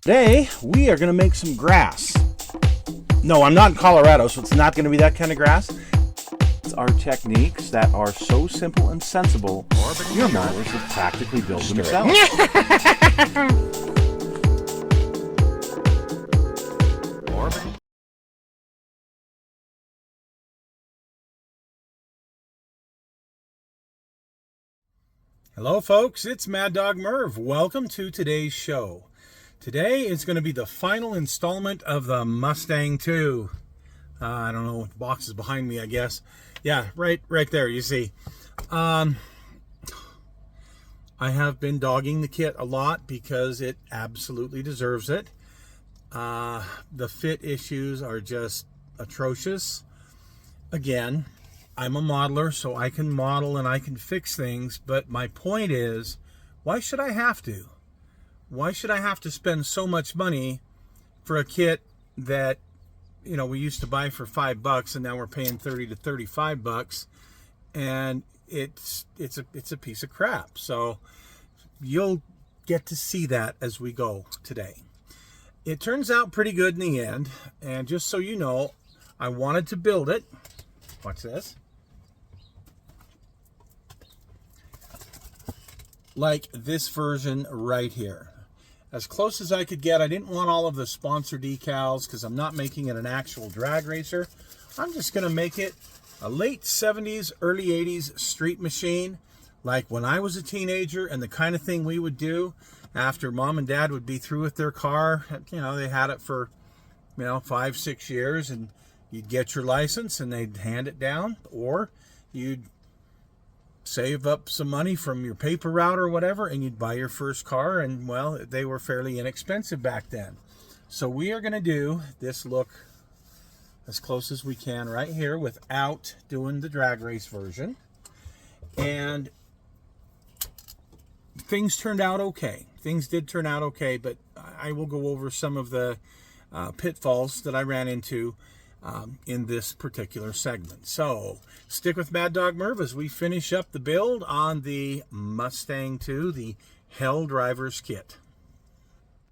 Today, we are going to make some grass. No, I'm not in Colorado, so it's not going to be that kind of grass. It's our techniques that are so simple and sensible, your modelers have practically built themselves. Hello folks, it's Mad Dog Merv. Welcome to today's show. Today is going to be the final installment of the Mustang 2. I don't know, the box is behind me, I guess. Yeah, right there, you see. I have been dogging the kit a lot because it absolutely deserves it. The fit issues are just atrocious. Again, I'm a modeler, so I can model and I can fix things, but my point is, why should I have to? Why should I have to spend so much money for a kit that, you know, we used to buy for $5 and now we're paying 30 to 35 bucks, and it's a piece of crap. So you'll get to see that as we go today. It turns out pretty good in the end, and just so you know, I wanted to build it. Watch this. Like this version right here. As close as I could get. I didn't want all of the sponsor decals because I'm not making it an actual drag racer. I'm just going to make it a late 70s, early 80s street machine, like when I was a teenager, and the kind of thing we would do after mom and dad would be through with their car. You know, they had it for, 5-6 years, and you'd get your license and they'd hand it down, or you'd save up some money from your paper route or whatever, and you'd buy your first car, and well, they were fairly inexpensive back then. So we are going to do this look as close as we can right here without doing the drag race version. And things turned out okay. Things did turn out okay, but I will go over some of the pitfalls that I ran into in this particular segment. So stick with Mad Dog Merv as we finish up the build on the Mustang 2, the Helldrivers kit.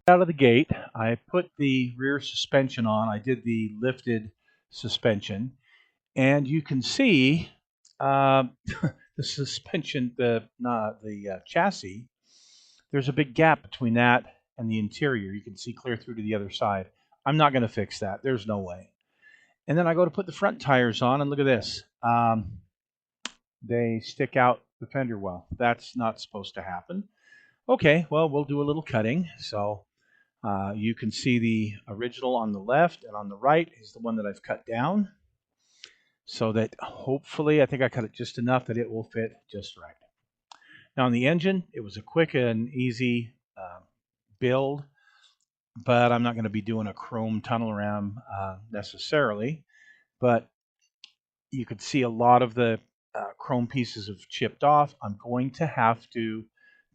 Out of the gate, I put the rear suspension on. I did the lifted suspension, and you can see the suspension, the chassis. There's a big gap between that and the interior. You can see clear through to the other side. I'm not going to fix that. There's no way. And then I go to put the front tires on, and look at this. They stick out the fender well. That's not supposed to happen. Okay, well, we'll do a little cutting. So you can see the original on the left, and on the right is the one that I've cut down. So that hopefully, I think I cut it just enough that it will fit just right. Now on the engine, it was a quick and easy build. But I'm not going to be doing a chrome tunnel ram necessarily. But you could see a lot of the chrome pieces have chipped off. I'm going to have to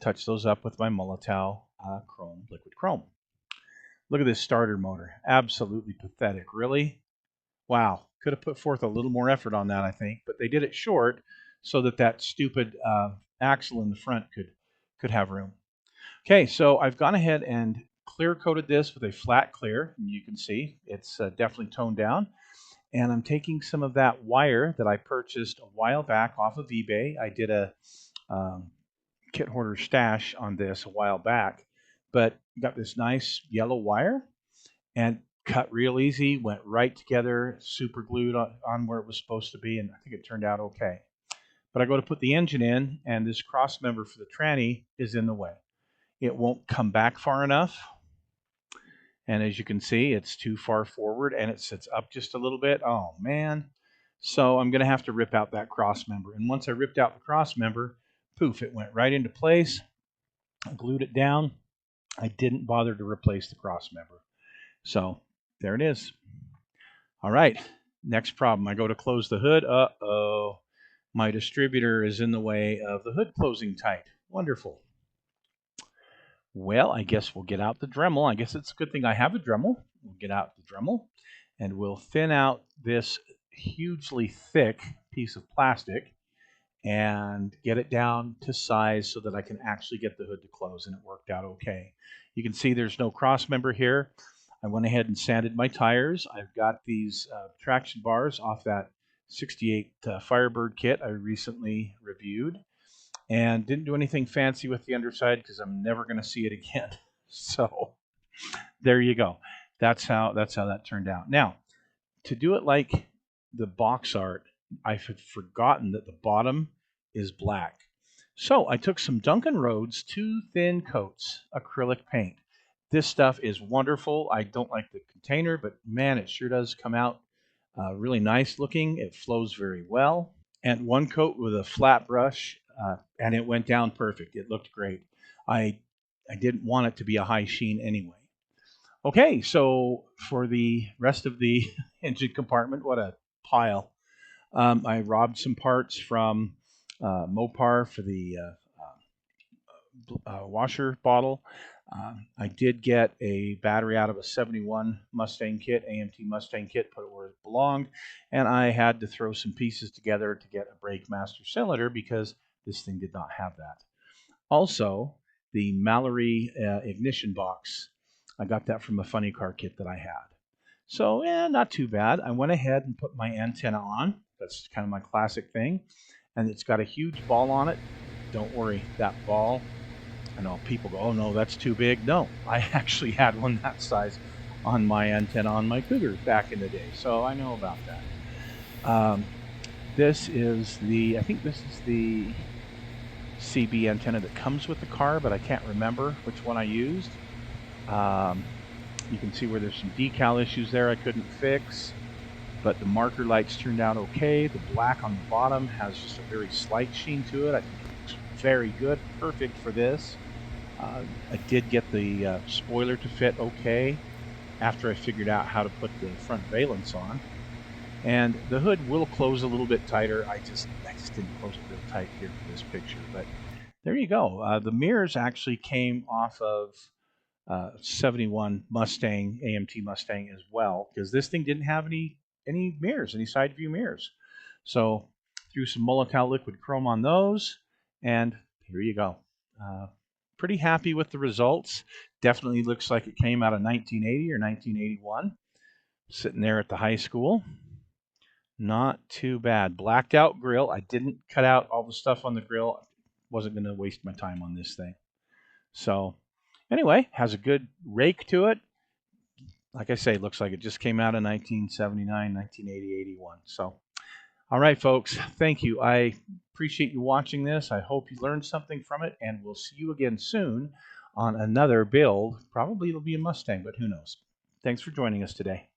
touch those up with my Molotow chrome, liquid chrome. Look at this starter motor. Absolutely pathetic. Really? Wow. Could have put forth a little more effort on that, I think. But they did it short so that that stupid axle in the front could have room. Okay, so I've gone ahead and clear coated this with a flat clear, and you can see it's definitely toned down. And I'm taking some of that wire that I purchased a while back off of eBay. I did a kit hoarder stash on this a while back, but got this nice yellow wire and cut real easy, went right together, super glued on where it was supposed to be, and I think it turned out okay. But I go to put the engine in, and this cross member for the tranny is in the way. It won't come back far enough. And as you can see, it's too far forward, and it sits up just a little bit. Oh, man. So I'm going to have to rip out that cross member. And once I ripped out the cross member, poof, it went right into place. I glued it down. I didn't bother to replace the cross member. So there it is. All right. Next problem. I go to close the hood. Uh-oh. My distributor is in the way of the hood closing tight. Wonderful. Well, I guess we'll get out the Dremel. I guess it's a good thing I have a Dremel. We'll get out the Dremel, and we'll thin out this hugely thick piece of plastic. and get it down to size so that I can actually get the hood to close, and it worked out okay. You can see there's no cross member here. I went ahead and sanded my tires. I've got these traction bars off that 68 Firebird kit I recently reviewed, and didn't do anything fancy with the underside because I'm never going to see it again. So there you go. That's how that turned out. Now, to do it like the box art, I had forgotten that the bottom is black. So I took some Duncan Rhodes 2 thin coats acrylic paint. This stuff is wonderful. I don't like the container, but man, it sure does come out really nice looking. It flows very well. And 1 coat with a flat brush, and it went down perfect. It looked great. I didn't want it to be a high sheen anyway. Okay, so for the rest of the engine compartment, what a pile. I robbed some parts from Mopar for the washer bottle. I did get a battery out of a 71 Mustang kit, AMT Mustang kit, put it where it belonged, and I had to throw some pieces together to get a brake master cylinder because this thing did not have that. Also, the Mallory ignition box. I got that from a funny car kit that I had. So, not too bad. I went ahead and put my antenna on. That's kind of my classic thing. And it's got a huge ball on it. Don't worry, that ball, I know people go, oh no, that's too big. No, I actually had one that size on my antenna on my Cougar back in the day. So I know about that. This is I think this is the CB antenna that comes with the car, but I can't remember which one I used. You can see where there's some decal issues there I couldn't fix, but the marker lights turned out okay. The black on the bottom has just a very slight sheen to it. I think it looks very good, perfect for this. I did get the spoiler to fit okay after I figured out how to put the front valence on. And the hood will close a little bit tighter. I just didn't close it real tight here for this picture, but there you go. The mirrors actually came off of 71 Mustang, AMT Mustang as well, because this thing didn't have any mirrors, any side view mirrors. So threw some Molotow liquid chrome on those, and here you go. Pretty happy with the results. Definitely looks like it came out of 1980 or 1981. Sitting there at the high school. Not too bad. Blacked out grill. I didn't cut out all the stuff on the grill. Wasn't going to waste my time on this thing. So anyway, has a good rake to it. Like I say, looks like it just came out in 1979, 1980, 81. So, all right, folks, thank you. I appreciate you watching this. I hope you learned something from it, and we'll see you again soon on another build. Probably it'll be a Mustang, but who knows. Thanks for joining us today.